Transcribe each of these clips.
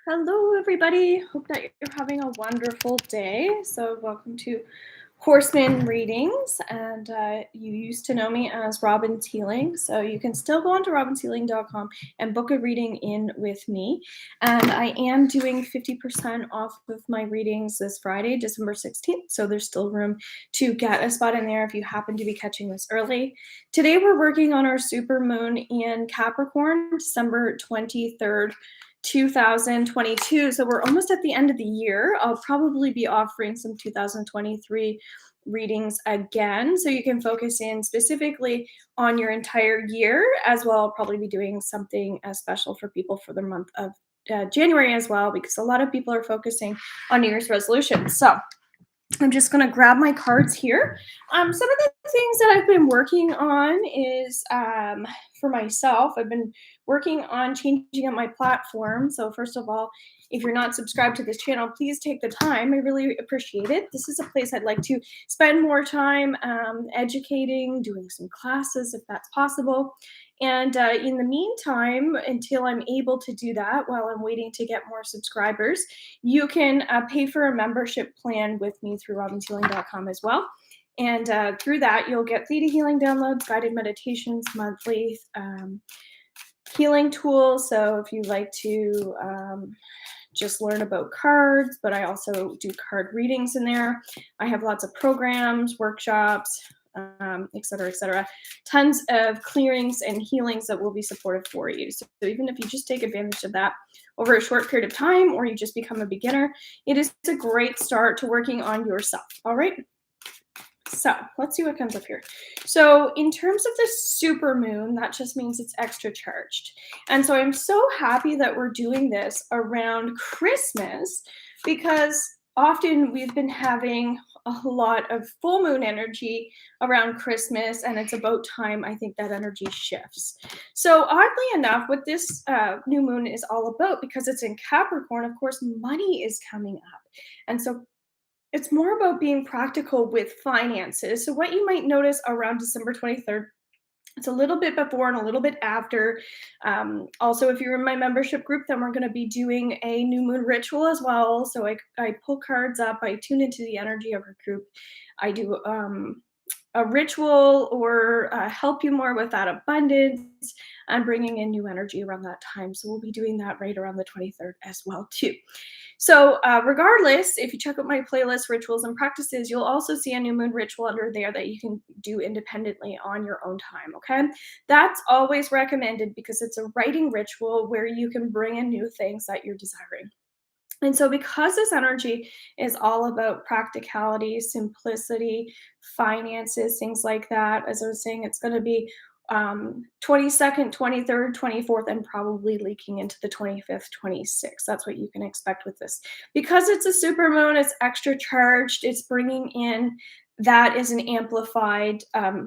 Hello, everybody. Hope that you're having a wonderful day. So, welcome to Horseman Readings. And you used to know me as Robin's Healing. So, you can still go onto robinshealing.com and book a reading in with me. And I am doing 50% off of my readings this Friday, December 16th. So, there's still room to get a spot in there if you happen to be catching this early. Today, we're working on our supermoon in Capricorn, December 23rd. 2022. So we're almost at the end of the year. I'll probably be offering some 2023 readings again. So you can focus in specifically on your entire year as well. I'll probably be doing something special for people for the month of January as well, because a lot of people are focusing on New Year's resolutions. So I'm just going to grab my cards here. Some of the things that I've been working on is for myself, I've been working on changing up my platform. So, first of all, if you're not subscribed to this channel, please take the time. I really appreciate it. This is a place I'd like to spend more time educating, doing some classes if that's possible. And in the meantime, until I'm able to do that, while I'm waiting to get more subscribers, you can pay for a membership plan with me through robinshealing.com as well. And through that, you'll get theta healing downloads, guided meditations, monthly healing tools. So if you like to just learn about cards, but I also do card readings in there. I have lots of programs, workshops, et cetera, et cetera. Tons of clearings and healings that will be supportive for you. So even if you just take advantage of that over a short period of time, or you just become a beginner, it is a great start to working on yourself. All right. So let's see what comes up here. So in terms of the super moon, that just means it's extra charged. And so I'm so happy that we're doing this around Christmas, because often we've been having a lot of full moon energy around Christmas, and it's about time I think that energy shifts. So oddly enough, what this new moon is all about, because it's in Capricorn, of course, money is coming up. And so it's more about being practical with finances. So, what you might notice around December 23rd, it's a little bit before and a little bit after. Also, if you're in my membership group, then we're going to be doing a new moon ritual as well. So, I pull cards up, I tune into the energy of our group. I do a ritual or help you more with that abundance and bringing in new energy around that time. So we'll be doing that right around the 23rd as well too. So regardless, if you check out my playlist, rituals and practices, you'll also see a new moon ritual under there that you can do independently on your own time. Okay, that's always recommended because it's a writing ritual where you can bring in new things that you're desiring. And so, because this energy is all about practicality, simplicity, finances, things like that, as I was saying, it's going to be 22nd, 23rd, 24th, and probably leaking into the 25th, 26th. That's what you can expect with this. Because it's a super moon, it's extra charged, it's bringing in that is an amplified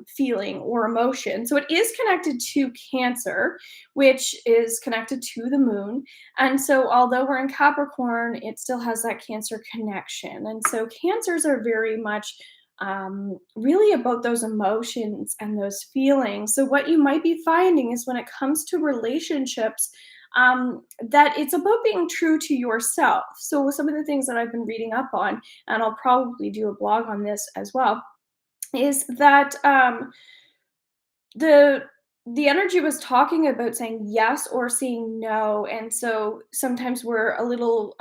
feeling or emotion. So, it is connected to Cancer, which is connected to the moon. And so, although we're in Capricorn, it still has that Cancer connection. And so, Cancers are very much really about those emotions and those feelings. So, what you might be finding is when it comes to relationships, that it's about being true to yourself. So, some of the things that I've been reading up on, and I'll probably do a blog on this as well, is that the the energy was talking about saying yes or saying no, and so sometimes we're a little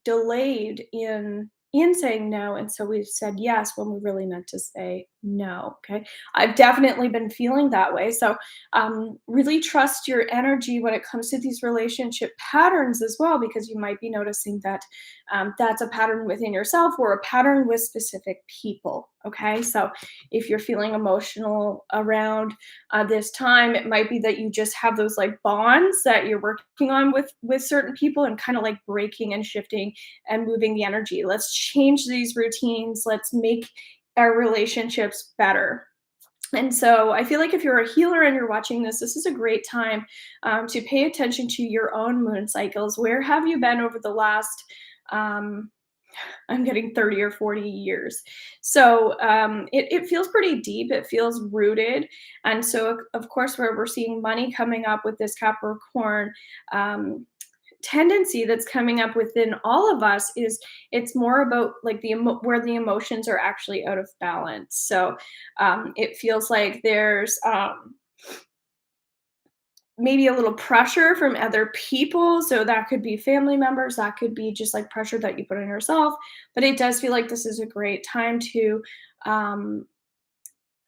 delayed in saying no, and so we've said yes when we really meant to say no. Okay, I've definitely been feeling that way. So really trust your energy when it comes to these relationship patterns as well, because you might be noticing that that's a pattern within yourself or a pattern with specific people. Okay, so if you're feeling emotional around this time, it might be that you just have those like bonds that you're working on with certain people, and kind of like breaking and shifting and moving the energy. Let's change these routines. Let's make our relationships better. And so I feel like if you're a healer and you're watching this, this is a great time to pay attention to your own moon cycles. Where have you been over the last um, I'm getting 30 or 40 years. So it feels pretty deep. It feels rooted. And so, of course, where we're seeing money coming up with this Capricorn, um, tendency that's coming up within all of us is it's more about like where the emotions are actually out of balance. So it feels like there's maybe a little pressure from other people. So that could be family members, that could be just like pressure that you put on yourself. But it does feel like this is a great time to um,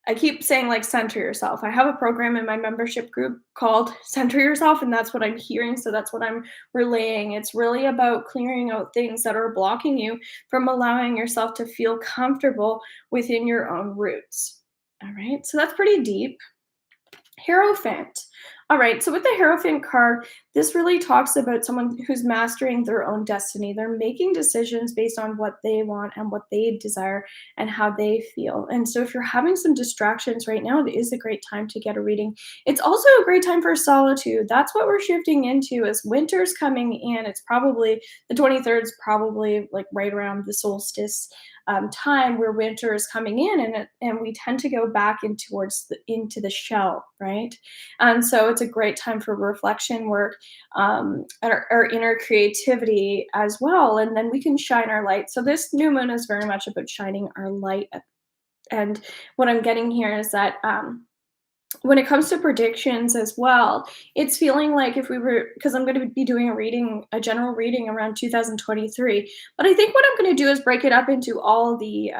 I keep saying like center yourself. I have a program in my membership group called Center Yourself, and that's what I'm hearing. So that's what I'm relaying. It's really about clearing out things that are blocking you from allowing yourself to feel comfortable within your own roots. All right. So that's pretty deep. Hierophant. All right, so with the Hierophant card, this really talks about someone who's mastering their own destiny. They're making decisions based on what they want and what they desire and how they feel. And so if you're having some distractions right now, it is a great time to get a reading. It's also a great time for solitude. That's what we're shifting into as winter's coming in. It's probably the 23rd is probably like right around the solstice time where winter is coming in, and we tend to go back in towards into the shell, right? And so it's a great time for reflection work, our inner creativity as well, and then we can shine our light. So this new moon is very much about shining our light. And what I'm getting here is that when it comes to predictions as well, it's feeling like if we were, because I'm going to be doing a reading, a general reading around 2023. But I think what I'm going to do is break it up into all the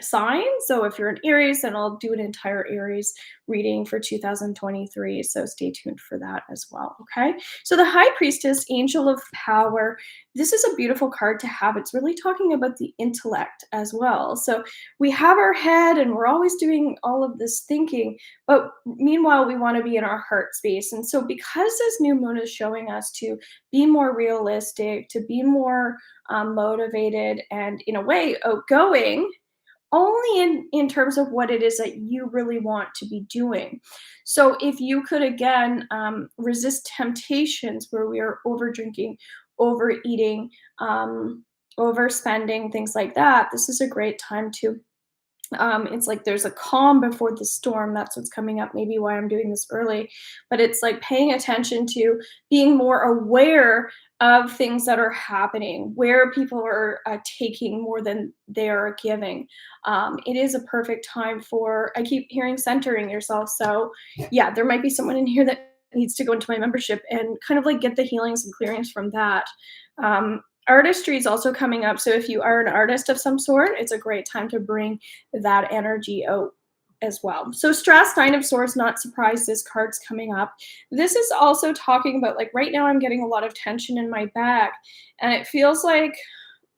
signs. So if you're an Aries, then I'll do an entire Aries reading for 2023. So stay tuned for that as well. Okay. So the High Priestess, Angel of Power. This is a beautiful card to have. It's really talking about the intellect as well. So we have our head and we're always doing all of this thinking, but meanwhile, we want to be in our heart space. And so, because this new moon is showing us to be more realistic, to be more motivated, and in a way, outgoing, only in terms of what it is that you really want to be doing. So, if you could again resist temptations where we are over drinking, overeating, overspending, things like that, this is a great time to it's like there's a calm before the storm. That's what's coming up, maybe why I'm doing this early. But it's like paying attention to being more aware of things that are happening, where people are taking more than they are giving. It is a perfect time for, I keep hearing centering yourself. So, yeah, there might be someone in here that needs to go into my membership and kind of like get the healings and clearings from that. Artistry is also coming up. So if you are an artist of some sort, it's a great time to bring that energy out as well. So stress, Nine of Swords, not surprised this card's coming up. This is also talking about like right now I'm getting a lot of tension in my back, and it feels like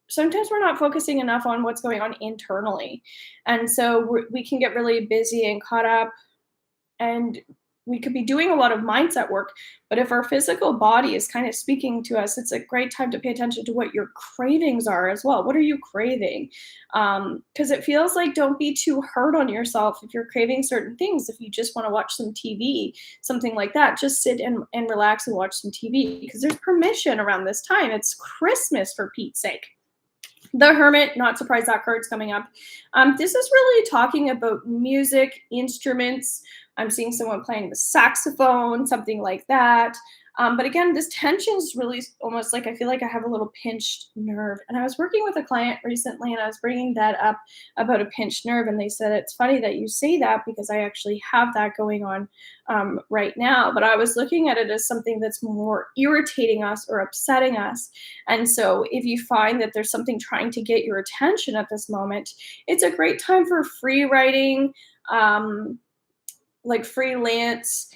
sometimes we're not focusing enough on what's going on internally. And so we can get really busy and caught up, and we could be doing a lot of mindset work, but if our physical body is kind of speaking to us, it's a great time to pay attention to what your cravings are as well. What are you craving? Because it feels like don't be too hard on yourself if you're craving certain things. If you just want to watch some TV, something like that, just sit and relax and watch some TV, because there's permission around this time. It's Christmas, for Pete's sake. The Hermit, not surprised that card's coming up. This is really talking about music, instruments. I'm seeing someone playing the saxophone, something like that. But again, this tension is really almost like I feel like I have a little pinched nerve. And I was working with a client recently and I was bringing that up about a pinched nerve. And they said, it's funny that you say that because I actually have that going on right now. But I was looking at it as something that's more irritating us or upsetting us. And so if you find that there's something trying to get your attention at this moment, it's a great time for free writing, like freelance.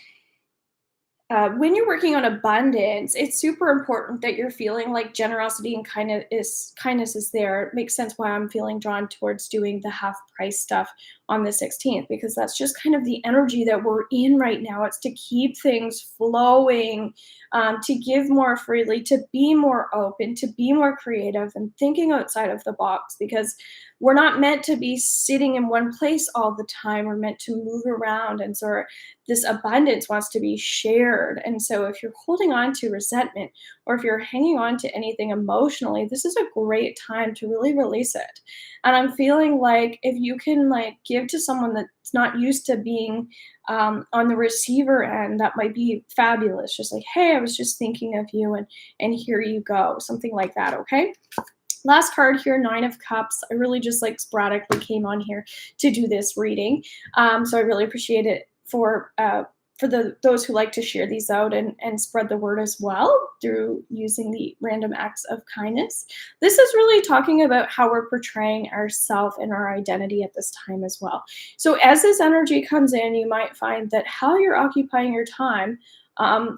When you're working on abundance, it's super important that you're feeling like generosity and kindness is there. It makes sense why I'm feeling drawn towards doing the half price stuff on the 16th, because that's just kind of the energy that we're in right now. It's to keep things flowing, to give more freely, to be more open, to be more creative and thinking outside of the box, because we're not meant to be sitting in one place all the time. We're meant to move around. And so this abundance wants to be shared scared. And so if you're holding on to resentment or if you're hanging on to anything emotionally, this is a great time to really release it. And I'm feeling like if you can like give to someone that's not used to being on the receiver end, that might be fabulous. Just like, hey, I was just thinking of you, and here you go, something like that. Okay. Last card here, Nine of Cups. I really just like sporadically came on here to do this reading. So I really appreciate it for those who like to share these out and spread the word as well through using the random acts of kindness. This is really talking about how we're portraying ourselves and our identity at this time as well. So as this energy comes in, you might find that how you're occupying your time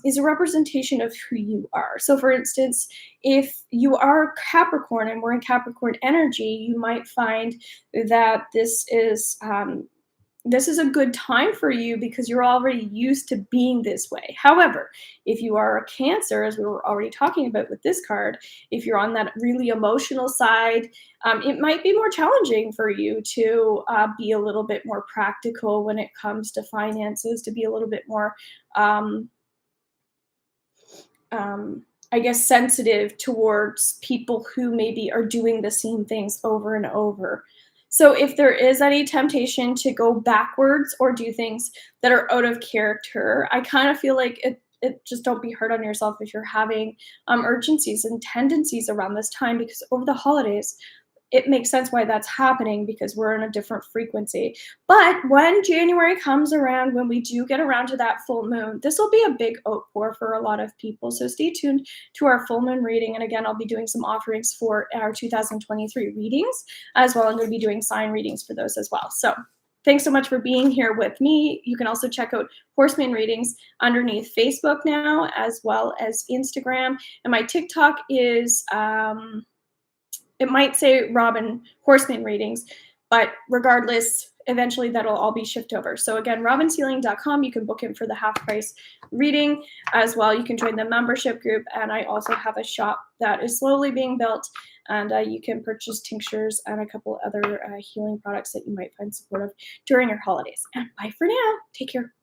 is a representation of who you are. So, for instance, if you are Capricorn and we're in Capricorn energy, you might find that this is a good time for you because you're already used to being this way. However, if you are a Cancer, as we were already talking about with this card, if you're on that really emotional side, it might be more challenging for you to be a little bit more practical when it comes to finances, to be a little bit more um, I guess, sensitive towards people who maybe are doing the same things over and over. So if there is any temptation to go backwards or do things that are out of character, I kind of feel like it just don't be hard on yourself if you're having urgencies and tendencies around this time because over the holidays, it makes sense why that's happening because we're in a different frequency. But when January comes around, when we do get around to that full moon, this will be a big outpour for a lot of people. So stay tuned to our full moon reading. And again, I'll be doing some offerings for our 2023 readings as well. I'm going to be doing sign readings for those as well. So thanks so much for being here with me. You can also check out Horseman readings underneath Facebook now, as well as Instagram. And my TikTok is it might say Robin Horseman readings, but regardless, eventually that'll all be shipped over. So again, robinshealing.com, you can book in for the half price reading as well. You can join the membership group. And I also have a shop that is slowly being built. And you can purchase tinctures and a couple other healing products that you might find supportive during your holidays. And bye for now. Take care.